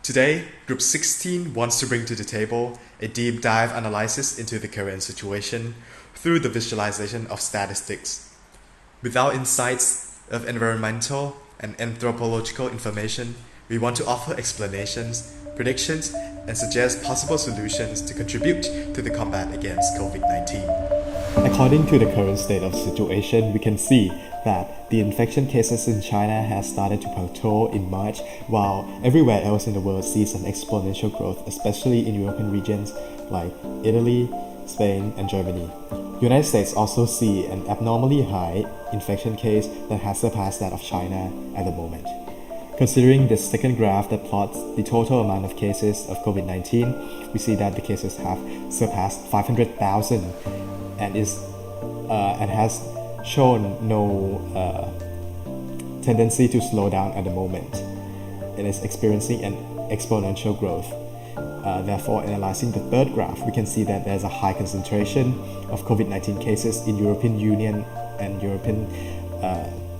Today, Group 16 wants to bring to the table a deep dive analysis into the current situation through the visualization of statistics. Without insights of environmental and anthropological information, we want to offer explanations, predictions, and suggest possible solutions to contribute to the combat against COVID-19. According to the current state of the situation, we can see that the infection cases in China has started to plateau in March, while everywhere else in the world sees an exponential growth, especially in European regions like Italy, Spain, and Germany. United States also see an abnormally high infection case that has surpassed that of China at the moment. Considering the second graph that plots the total amount of cases of COVID-19, we see that the cases have surpassed 500,000 and has shown no tendency to slow down at the moment. It is experiencing an exponential growth. Therefore, analyzing the third graph, we can see that there's a high concentration of COVID-19 cases in European Union and European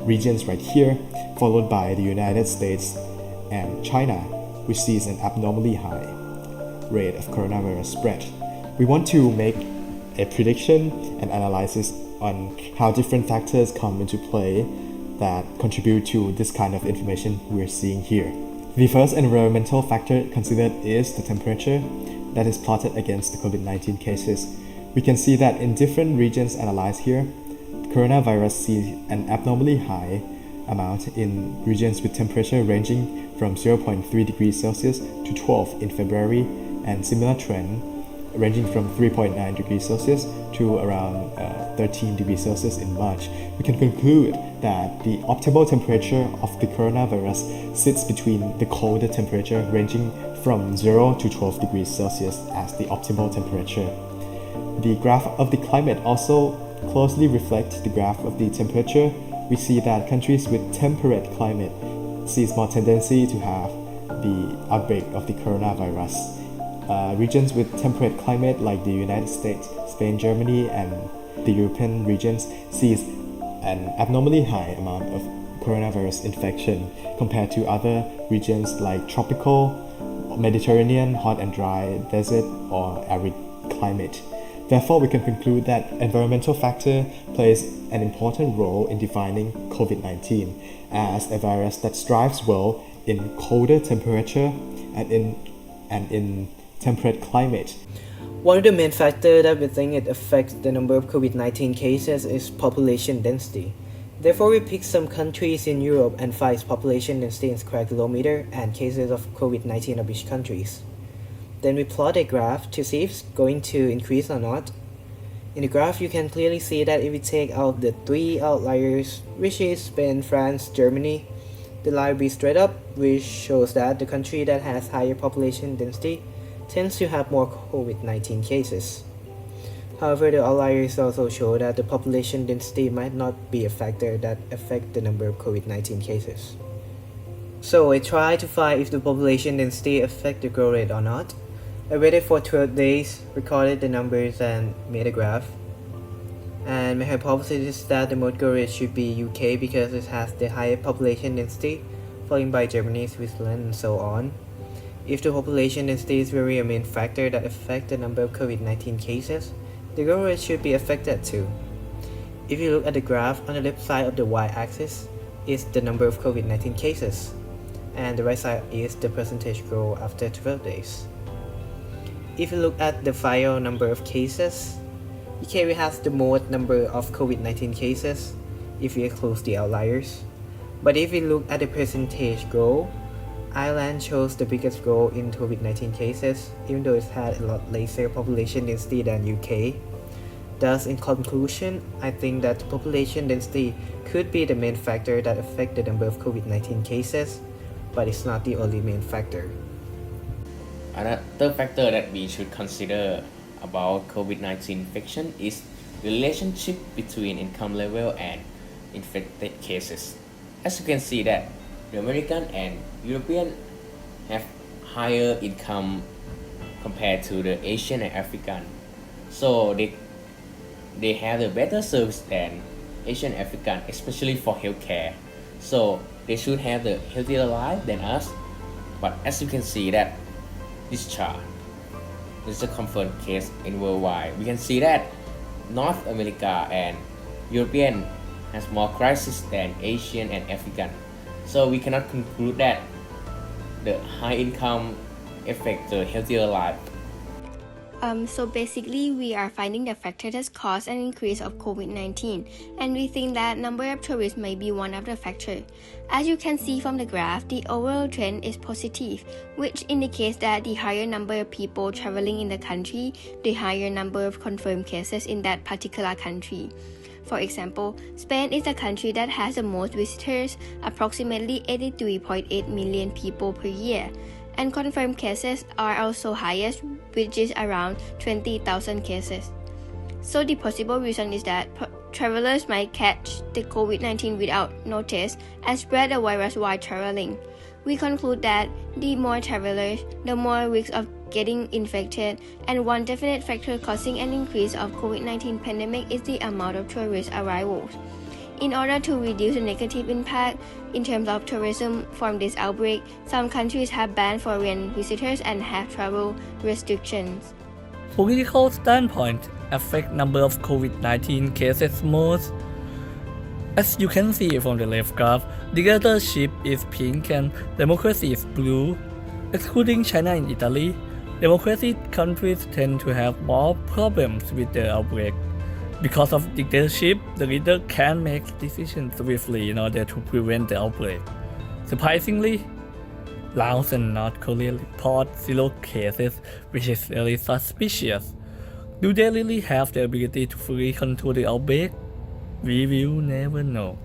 regions right here, followed by the United States and China, which sees an abnormally high rate of coronavirus spread. We want to make a prediction and analysis on how different factors come into play that contribute to this kind of information we're seeing here. The first environmental factor considered is the temperature that is plotted against the COVID-19 cases. We can see that in different regions analyzed here, coronavirus sees an abnormally high amount in regions with temperature ranging from 0.3 degrees Celsius to 12 in February, and similar trend ranging from 3.9 degrees Celsius to around 13 degrees Celsius in March. We can conclude that the optimal temperature of the coronavirus sits between the colder temperature ranging from 0 to 12 degrees Celsius as the optimal temperature. The graph of the climate also closely reflects the graph of the temperature. We see that countries with temperate climate sees more tendency to have the outbreak of the coronavirus. Regions with temperate climate like the United States, Spain, Germany, and the European regions sees an abnormally high amount of coronavirus infection compared to other regions like tropical, Mediterranean, hot and dry, desert, or arid climate. Therefore, we can conclude that environmental factor plays an important role in defining COVID-19 as a virus that thrives well in colder temperature and in temperate climate. One of the main factors that we think it affects the number of COVID-19 cases is population density. Therefore, we pick some countries in Europe and find population density in square kilometer and cases of COVID-19 of each countries. Then we plot a graph to see if it's going to increase or not. In the graph, you can clearly see that if we take out the three outliers, which is Spain, France, Germany, the line will be straight up, which shows that the country that has higher population density tends to have more COVID-19 cases. However, the outliers also show that the population density might not be a factor that affects the number of COVID-19 cases. So I tried to find if the population density affects the growth rate or not. I waited for 12 days, recorded the numbers, and made a graph. And my hypothesis is that the most growth rate should be UK because it has the higher population density, followed by Germany, Switzerland, and so on. If the population density is really a main factor that affects the number of COVID-19 cases, the growth rate should be affected too. If you look at the graph, on the left side of the y-axis is the number of COVID-19 cases, and the right side is the percentage growth after 12 days. If you look at the final number of cases, UK has the most number of COVID-19 cases if we exclude the outliers. But if we look at the percentage growth, Ireland shows the biggest growth in COVID-19 cases, even though it had a lot lesser population density than UK. Thus, in conclusion, I think that population density could be the main factor that affects the number of COVID-19 cases, but it's not the only main factor. Another factor that we should consider about COVID-19 infection is the relationship between income level and infected cases. As you can see that the American and European have higher income compared to the Asian and African. So they have a better service than Asian and African, especially for healthcare. So they should have the healthier life than us. But as you can see that this chart, this is a confirmed case in worldwide. We can see that North America and European has more crisis than Asian and African. So we cannot conclude that the high income affect the healthier life. So basically, we are finding the factor that caused an increase of COVID-19, and we think that number of tourists may be one of the factors. As you can see from the graph, the overall trend is positive, which indicates that the higher number of people traveling in the country, the higher number of confirmed cases in that particular country. For example, Spain is the country that has the most visitors, approximately 83.8 million people per year. And confirmed cases are also highest, which is around 20,000 cases. So the possible reason is that travelers might catch the COVID-19 without notice and spread the virus while traveling. We conclude that the more travelers, the more risk of getting infected, and one definite factor causing an increase of COVID-19 pandemic is the amount of tourist arrivals. In order to reduce the negative impact in terms of tourism from this outbreak, some countries have banned foreign visitors and have travel restrictions. Political standpoint affect number of COVID-19 cases most. As you can see from the left graph, dictatorship is pink and democracy is blue. Excluding China and Italy, democratic countries tend to have more problems with the outbreak. Because of dictatorship, the leader can make decisions swiftly in order to prevent the outbreak. Surprisingly, Laos and North Korea report 0 cases, which is very suspicious. Do they really have the ability to fully control the outbreak? We will never know.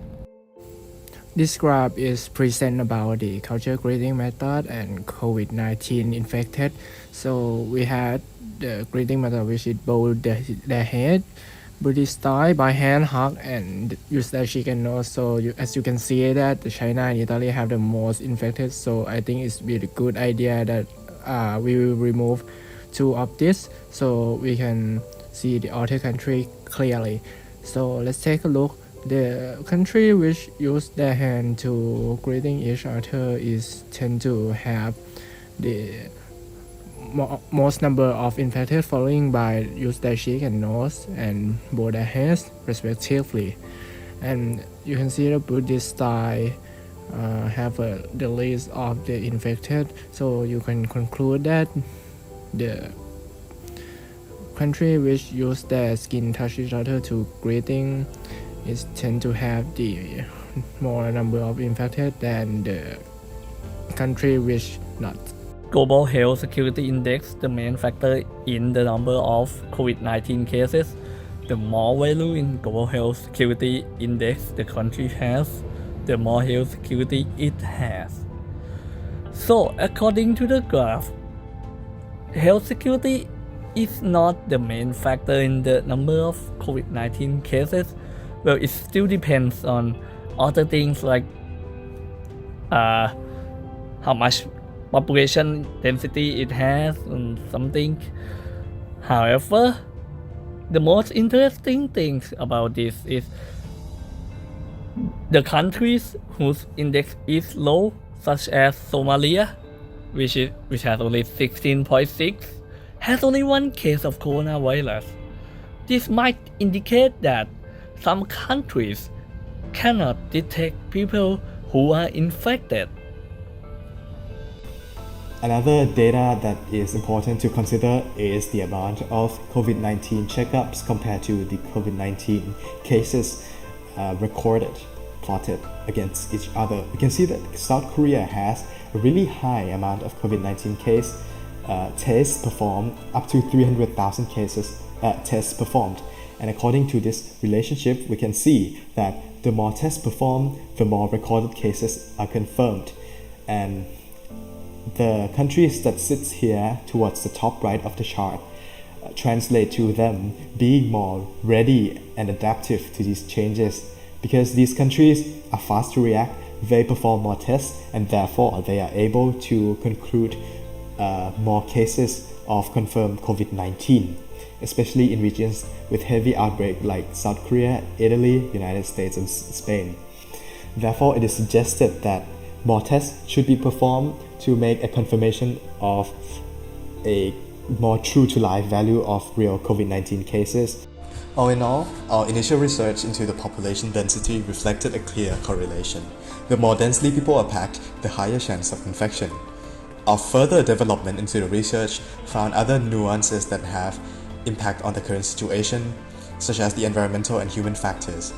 This graph is present about the culture greeting method and COVID-19 infected. So we had the greeting method which is bow their head, British style by hand hug and use the chicken nose. So as you can see that China and Italy have the most infected. So I think it's really good idea that we will remove 2 of this so we can see the other country clearly. So let's take a look. The country which use their hand to greeting each other is tend to have the most number of infected, following by use their cheek and nose and bow their heads respectively. And you can see the Buddhist style have the list of the infected, so you can conclude that the country which use their skin touch each other to greeting is tend to have the more number of infected than the country which not. Global Health Security Index, the main factor in the number of COVID-19 cases. The more value in Global Health Security Index the country has, the more health security it has. So, according to the graph, health security is not the main factor in the number of COVID-19 cases. Well, it still depends on other things like how much population density it has and something. However, the most interesting thing about this is the countries whose index is low, such as Somalia, which has only 16.6, has only 1 case of coronavirus. This might indicate that some countries cannot detect people who are infected. Another data that is important to consider is the amount of COVID-19 checkups compared to the COVID-19 cases recorded, plotted against each other. You can see that South Korea has a really high amount of COVID-19 tests performed, up to 300,000 tests performed. And according to this relationship, we can see that the more tests performed, the more recorded cases are confirmed. And the countries that sits here towards the top right of the chart translate to them being more ready and adaptive to these changes, because these countries are fast to react, they perform more tests, and therefore they are able to conclude more cases of confirmed COVID-19, especially in regions with heavy outbreak like South Korea, Italy, United States, and Spain. Therefore, it is suggested that more tests should be performed to make a confirmation of a more true to life value of real COVID-19 cases. All in all, our initial research into the population density reflected a clear correlation. The more densely people are packed, the higher chance of infection. Our further development into the research found other nuances that have impact on the current situation, such as the environmental and human factors.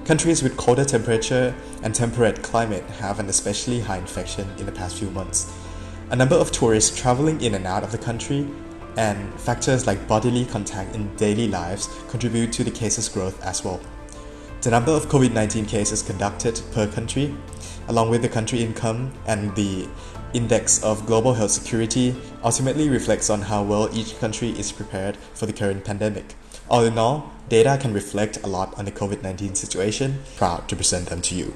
Countries with colder temperature and temperate climate have an especially high infection in the past few months. A number of tourists traveling in and out of the country and factors like bodily contact in daily lives contribute to the cases growth as well. The number of COVID-19 cases conducted per country, along with the country income and the index of global health security, ultimately reflects on how well each country is prepared for the current pandemic. All in all, data can reflect a lot on the COVID-19 situation. Proud to present them to you.